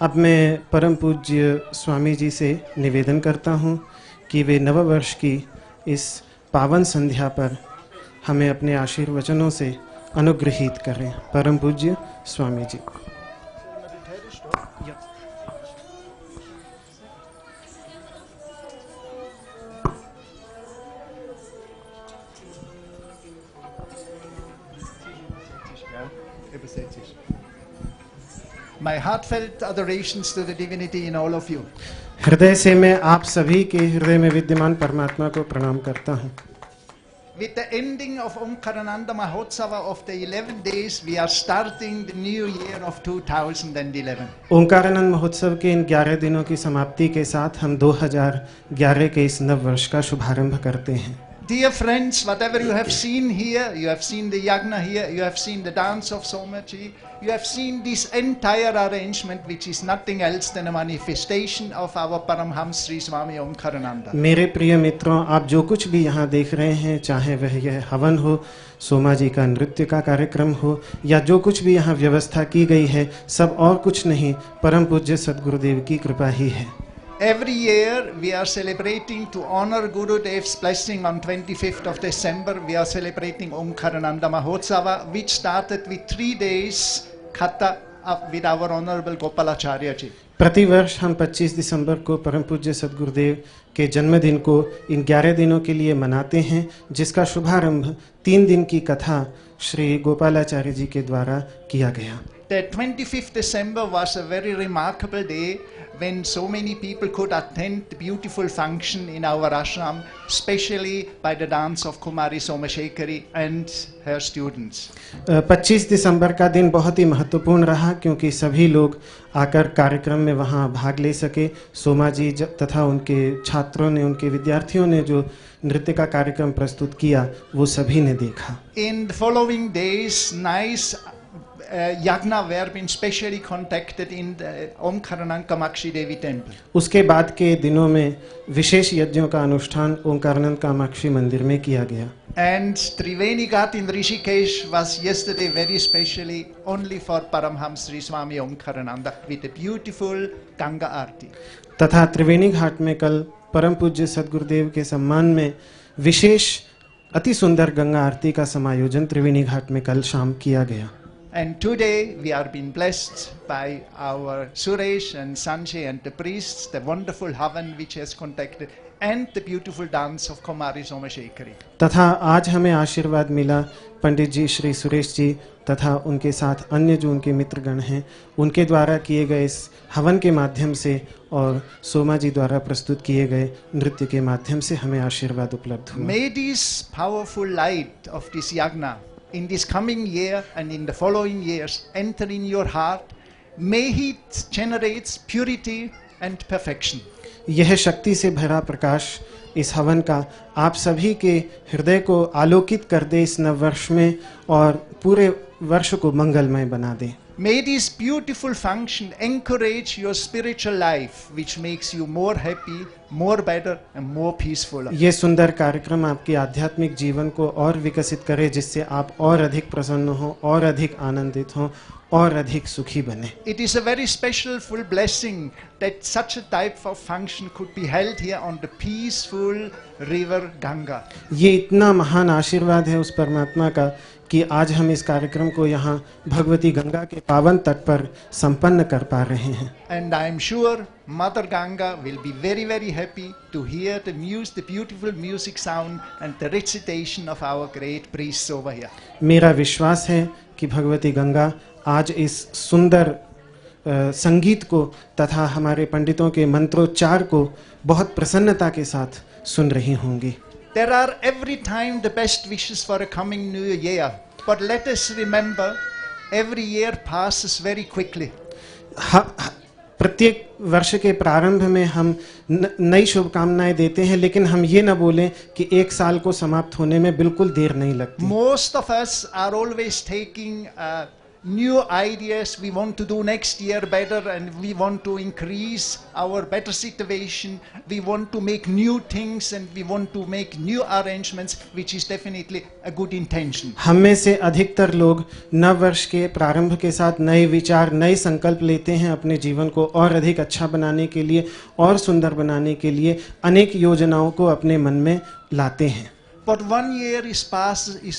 अब मैं परम पूज्य स्वामी जी से निवेदन करता हूँ कि वे नववर्ष की इस पावन संध्या पर हमें अपने आशीर्वचनों से अनुग्रहित करें। परम पूज्य Swami ji. My heartfelt adorations to the divinity in all of you. हृदय से मैं आप सभी के हृदय में विद्यमान परमात्मा को प्रणाम करता हूँ। With the ending of Omkarananda Mahotsava of the 11 days, we are starting the new year of 2011. Omkaranand महोत्सव के इन 11 दिनों की समाप्ति के साथ हम 2011 के इस नव वर्ष का शुभारंभ करते हैं। Dear friends, whatever you have seen here, you have seen the yagna here, you have seen the dance of Somaji, you have seen this entire arrangement, which is nothing else than a manifestation of our Paramhams Sri Swami Omkarananda. मेरे प्रिय मित्रों, आप जो कुछ भी यहाँ देख रहे हैं, चाहे वह यह हवन हो, सोमा जी का नृत्य का कार्यक्रम हो, या जो कुछ भी यहाँ व्यवस्था की गई है, सब और कुछ नहीं, परम पूज्य सद्गुरुदेव की कृपा ही है। Every year we are celebrating to honor Gurudev's blessing on 25th of December. We are celebrating Omkarananda Mahotsava, which started with 3 days Kata with our Honorable Gopalacharya ji. प्रतिवर्ष हम 25 दिसंबर को परम पूज्य सद्गुरुदेव के जन्मदिन को इन 11 दिनों के लिए मनाते हैं, जिसका शुभारंभ 3 दिन की कथा श्री गोपालाचार्य जी के द्वारा किया गया। The 25th December was a very remarkable day when so many people could attend the beautiful function in our ashram, especially by the dance of Kumari Somashekari and her students. 25 दिसंबर का दिन बहुत ही महत्वपूर्ण रहा, क्योंकि सभी लोग आकर कार्यक्रम में वहां भाग ले सके। सोमा जी तथा उनके छात्रों ने, उनके विद्यार्थियों ने जो नृत्य का कार्यक्रम प्रस्तुत किया, वो सभी ने देखा। In the following days, nice yagna were been specially conducted in the Omkarananda Kamakshi Devi temple. उसके बाद के दिनों में विशेष यज्ञों का अनुष्ठान ओंकारानंद कामाक्षी मंदिर में किया गया। And Triveni Ghat in Rishikesh was yesterday very specially only for Paramhams Sri Swami Omkarananda with a beautiful Ganga Aarti. तथा त्रिवेणी घाट में कल परम पूज्य सद्गुरुदेव के सम्मान में विशेष अति सुंदर गंगा आरती का समायोजन त्रिवेणी घाट में कल शाम किया गया। And today we are being blessed by our Suresh and Sanjay and the priests, the wonderful havan which has conducted, and the beautiful dance of Kumari Somashekari. तथा आज हमें आशीर्वाद मिला पंडित जी श्री सुरेश जी तथा उनके साथ अन्य जो उनके मित्रगण हैं, उनके द्वारा किए गए इस हवन के माध्यम से और सोमा जी द्वारा प्रस्तुत किए गए नृत्य के माध्यम से हमें आशीर्वाद उपलब्ध हुआ। May this powerful light of this yagna in this coming year and in the following years enter in your heart. May it generates purity and perfection. यह शक्ति से भरा प्रकाश इस हवन का आप सभी के हृदय को आलोकित कर दे इस नववर्ष में और पूरे वर्ष को मंगलमय बना दे। May this beautiful function encourage your spiritual life, which makes you more happy, more better and more peaceful. ये सुंदर कार्यक्रम आपके आध्यात्मिक जीवन को और विकसित करे, जिससे आप और अधिक प्रसन्न हो, और अधिक आनंदित हो, और अधिक सुखी बने। It is a very special full blessing that such a type of function could be held here on the peaceful river Ganga. ये इतना महान आशीर्वाद है उस परमात्मा का कि आज हम इस कार्यक्रम को यहाँ भगवती गंगा के पावन तट पर संपन्न कर पा रहे हैं। And I am sure Mother Ganga will be very, very happy to hear the beautiful music sound and the recitation of our great priests over here. मेरा विश्वास है कि भगवती गंगा आज इस सुंदर संगीत को तथा हमारे पंडितों के मंत्रोच्चार को बहुत प्रसन्नता के साथ सुन रही होंगी। There are every time the best wishes for a coming new year, but let us remember every year passes very quickly. प्रत्येक वर्ष के प्रारंभ में हम नई शुभकामनाएं देते हैं, लेकिन हम ये न बोलें कि एक साल को समाप्त होने में बिल्कुल देर नहीं लगती। Most of us are always taking new ideas we want to do next year better, and we want to increase our better situation. We want to make new things and we want to make new arrangements, which is definitely a good intention. हम में से अधिकतर लोग नव वर्ष के प्रारंभ के साथ नए विचार, नए संकल्प लेते हैं अपने जीवन को और अधिक अच्छा बनाने के लिए और सुंदर बनाने के लिए अनेक योजनाओं को अपने मन में लाते हैं। But 1 year is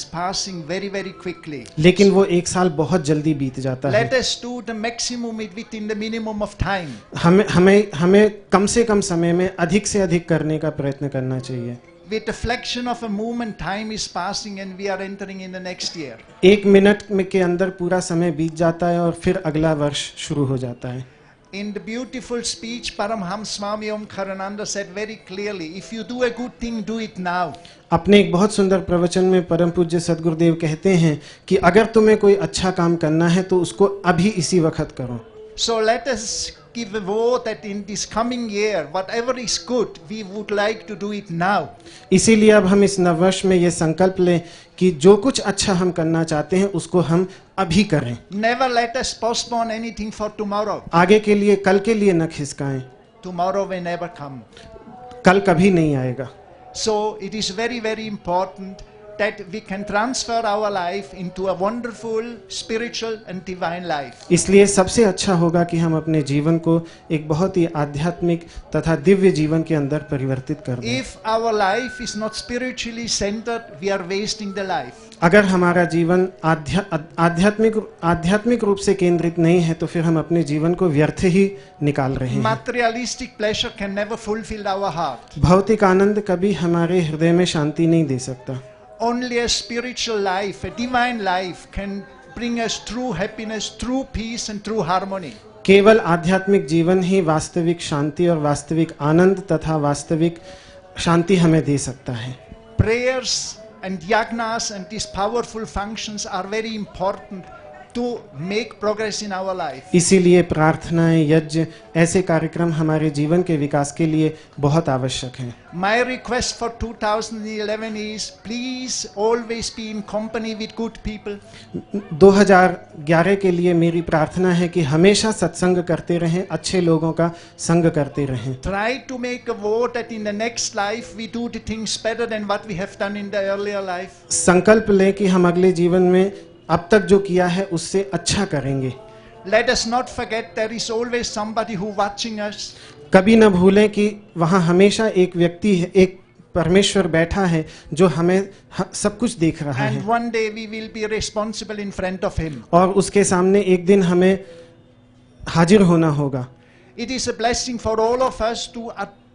passing very, very quickly. लेकिन वो एक साल बहुत जल्दी बीत जाता है। Let us do the maximum within the minimum of time. हमें कम से कम समय में अधिक से अधिक करने का प्रयत्न करना चाहिए। With the fraction of a moment, time is passing and we are entering in the next year. 1 minute में के अंदर पूरा समय बीत जाता है और फिर अगला वर्ष शुरू हो जाता है। In the beautiful speech, Paramhams Swami Omkarananda said very clearly, if you do a good thing, do it now. अपने एक बहुत सुंदर प्रवचन में परम पूज्य सद्गुरुदेव कहते हैं कि अगर तुम्हें कोई अच्छा काम करना है तो उसको अभी इसी वक्त करो। So let us give a vote that in this coming year, whatever is good, we would like to do it now. इसीलिए अब हम इस नववर्ष में ये संकल्प लें कि जो कुछ अच्छा हम करना चाहते हैं उसको हम अभी करें। Never let us postpone anything for tomorrow. आगे के लिए, कल के लिए न खिसकाएं। Tomorrow will never come. कल कभी नहीं आएगा। So it is very, very important that we can transfer our life into a wonderful spiritual and divine life. इसलिए सबसे अच्छा होगा कि हम अपने जीवन को एक बहुत ही आध्यात्मिक तथा दिव्य जीवन के अंदर परिवर्तित कर दें। If our life is not spiritually centered, we are wasting the life. अगर हमारा जीवन आध्यात्मिक रूप से केंद्रित नहीं है तो फिर हम अपने जीवन को व्यर्थ ही निकाल रहे हैं। Materialistic pleasure can never fulfill our heart. भौतिक आनंद कभी हमारे हृदय में शांति नहीं दे सकता। Only a spiritual life, a divine life, can bring us true happiness, true peace, and true harmony. केवल आध्यात्मिक जीवन ही वास्तविक शांति और वास्तविक आनंद तथा वास्तविक शांति हमें दे सकता है। Prayers and yagnas and these powerful functions are very important to make progress in our life. इसीलिए प्रार्थनाएं, यज्ञ, ऐसे कार्यक्रम हमारे जीवन के विकास के लिए बहुत आवश्यक हैं। My request for 2011 is please always be in company with good people. 2011 के लिए मेरी प्रार्थना है कि हमेशा सत्संग करते रहें, अच्छे लोगों का संग करते रहें। Try to make a vote that in the next life we do the things better than what we have done in the earlier life. संकल्प लें कि हम अगले जीवन में अब तक जो किया है उससे अच्छा करेंगे। Let us not forget there is always somebody who watching us. कभी न भूलें कि वहाँ हमेशा एक व्यक्ति है, एक परमेश्वर बैठा है जो हमें सब कुछ देख रहा And है। one day we will be responsible in front of him. और उसके सामने एक दिन हमें हाजिर होना होगा। It is a blessing for all of us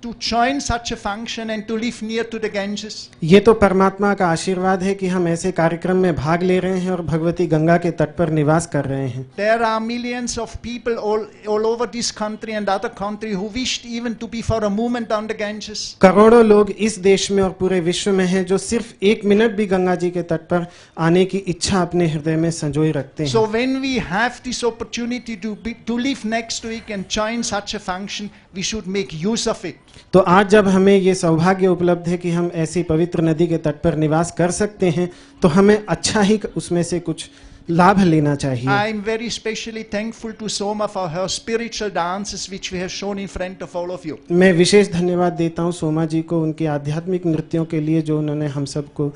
to join such a function and to live near to the Ganges. ये तो परमात्मा का आशीर्वाद है कि हम ऐसे कार्यक्रम में भाग ले रहे हैं और भगवती गंगा के तट पर निवास कर रहे हैं। There are millions of people all over this country and other country who wished even to be for a moment on the Ganges. करोड़ों लोग इस देश में और पूरे विश्व में हैं जो सिर्फ 1 मिनट भी गंगा जी के तट पर आने की इच्छा अपने हृदय में संजोए रखते हैं। So when we have this opportunity to live next to it and join such a function, we should make use of it. तो आज जब हमें ये सौभाग्य उपलब्ध है कि हम ऐसी पवित्र नदी के तट पर निवास कर सकते हैं तो हमें अच्छा ही उसमें से कुछ लाभ लेना चाहिए। I am very specially thankful to Soma for her spiritual dances which we have shown in front of all of you. मैं विशेष धन्यवाद देता हूँ सोमा जी को उनके आध्यात्मिक नृत्यों के लिए जो उन्होंने हम सबको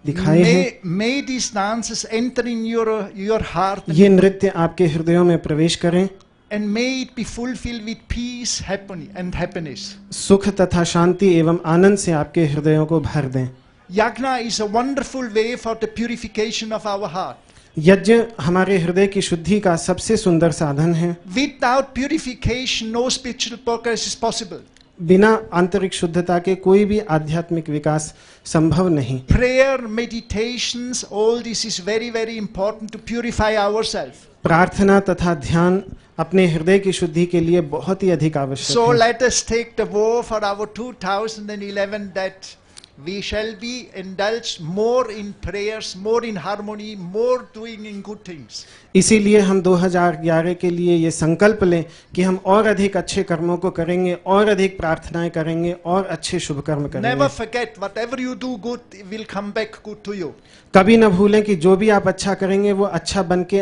दिखाए हैं। May these dances enter in your heart. ये नृत्य आपके हृदयों में प्रवेश करें And may it be fulfilled with peace, happiness. सुख तथा शांति एवं आनंद से आपके हृदयों को भर दें। Yagna is a wonderful way for the purification of our heart. यज्ञ हमारे हृदय की शुद्धि का सबसे सुंदर साधन है। Without purification, no spiritual progress is possible. बिना आंतरिक शुद्धता के कोई भी आध्यात्मिक विकास संभव नहीं। Prayer, meditations, all this is very, very important to purify ourselves. प्रार्थना तथा ध्यान अपने हृदय की शुद्धि के लिए बहुत ही अधिक आवश्यक So है। let us take the vow for our 2011 that we shall be indulged more in prayers, more in harmony, more doing in good things. इसीलिए हम 2011 के लिए ये संकल्प लें कि हम और अधिक अच्छे कर्मों को करेंगे, और अधिक प्रार्थनाएं करेंगे, और अच्छे शुभ कर्म करेंगे। Never forget, whatever you do good will come back good to you. कभी न भूलें कि जो भी आप अच्छा करेंगे वो अच्छा बन के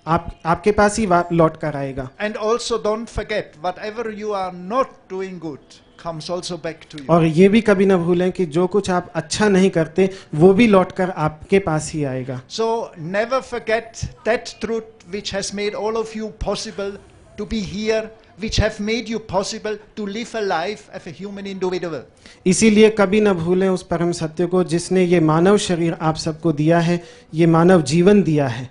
आपके पास ही लौट कर आएगा। And also don't forget, whatever you are not doing good comes also back to you. और ये भी कभी न भूलें कि जो कुछ आप अच्छा नहीं करते वो भी लौटकर आपके पास ही आएगा। So never forget that truth which has made all of you possible to be here, which have made you possible to live a life as a human individual. इसीलिए कभी न भूलें उस परम सत्य को जिसने ये मानव शरीर आप सबको दिया है, ये मानव जीवन दिया है।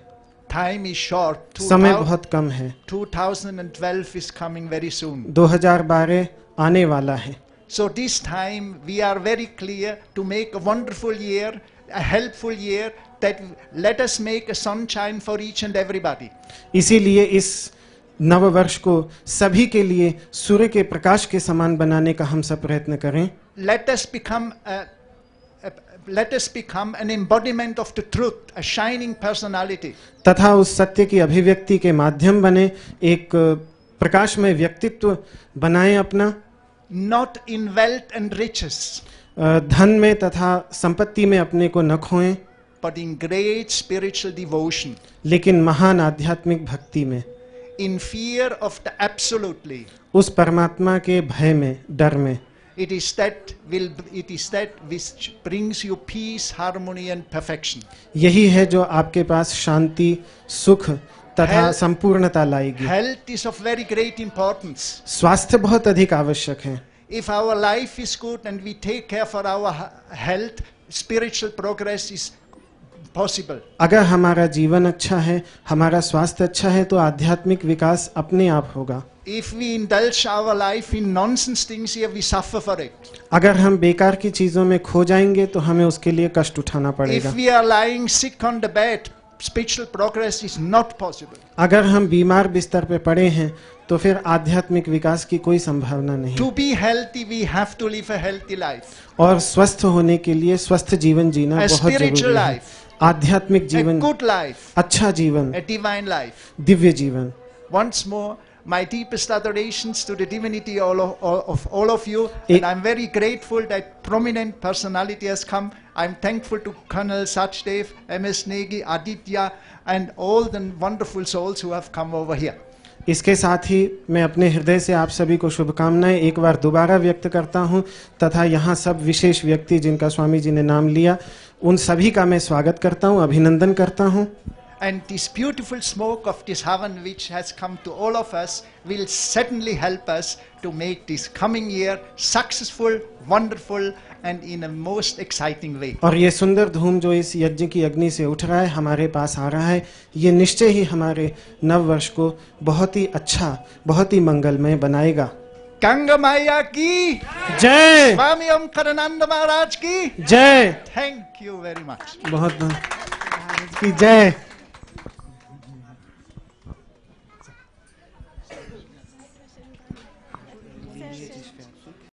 Time is short. समय बहुत कम है। 2012 is coming very soon. 2012 आने वाला है। So this time we are very clear to make a wonderful year, a helpful year, that let us make a sunshine for each and everybody. इसीलिए इस नव वर्ष को सभी के लिए सूर्य के प्रकाश के समान बनाने का हम सब प्रयत्न करें। Let us become an embodiment of the truth, a shining personality. तथा उस सत्य की अभिव्यक्ति के माध्यम बने, एक प्रकाशमय व्यक्तित्व बनाएं अपना। Not in wealth and riches, धन में तथा संपत्ति में अपने को न खोएं, but in great spiritual devotion. लेकिन महान आध्यात्मिक भक्ति में, In fear of the absolutely. उस परमात्मा के भय में, डर में। It is that which brings you peace, harmony and perfection. यही है जो आपके पास शांति, सुख तथा संपूर्णता लाएगी। Health is of very great importance. स्वास्थ्य बहुत अधिक आवश्यक है। If our life is good and we take care for our health, spiritual progress is possible. अगर हमारा जीवन अच्छा है, हमारा स्वास्थ्य अच्छा है, तो आध्यात्मिक विकास अपने आप होगा। If we indulge our life in nonsense things here, we suffer for it. अगर हम बेकार की चीजों में खो जाएंगे तो हमें उसके लिए कष्ट उठाना पड़ेगा। If we are lying sick on the bed, spiritual progress is not possible. अगर हम बीमार बिस्तर पे पड़े हैं तो फिर आध्यात्मिक विकास की कोई संभावना नहीं। To be healthy, we have to live a healthy life. और स्वस्थ होने के लिए स्वस्थ जीवन जीना A बहुत spiritual जरूरी है। life. आध्यात्मिक A जीवन, good life, अच्छा जीवन, a divine life. दिव्य जीवन। Once more, my deepest adorations to the divinity of all of you, and I'm very grateful that prominent personality has come. I'm thankful to Colonel Sachdev, MS Negi, Aditya, and all the wonderful souls who have come over here. इसके साथ ही मैं अपने हृदय से आप सभी को शुभकामनाएं एक बार दोबारा व्यक्त करता हूं, तथा यहाँ सब विशेष व्यक्ति जिनका स्वामी जी ने नाम लिया, उन सभी का मैं स्वागत करता हूं, अभिनंदन करता हूं। And this beautiful smoke of this heaven which has come to all of us will certainly help us to make this coming year successful, wonderful and in a most exciting way. और ये सुंदर धूम जो इस यज्ञ की अग्नि से उठ रहा है, हमारे पास आ रहा है, ये निश्चय ही हमारे नव वर्ष को बहुत ही अच्छा, बहुत ही मंगलमय बनाएगा। गंगा मैया की जय, स्वामी ओमकारानंद महाराज की जय। Thank you very much. बहुत की जय।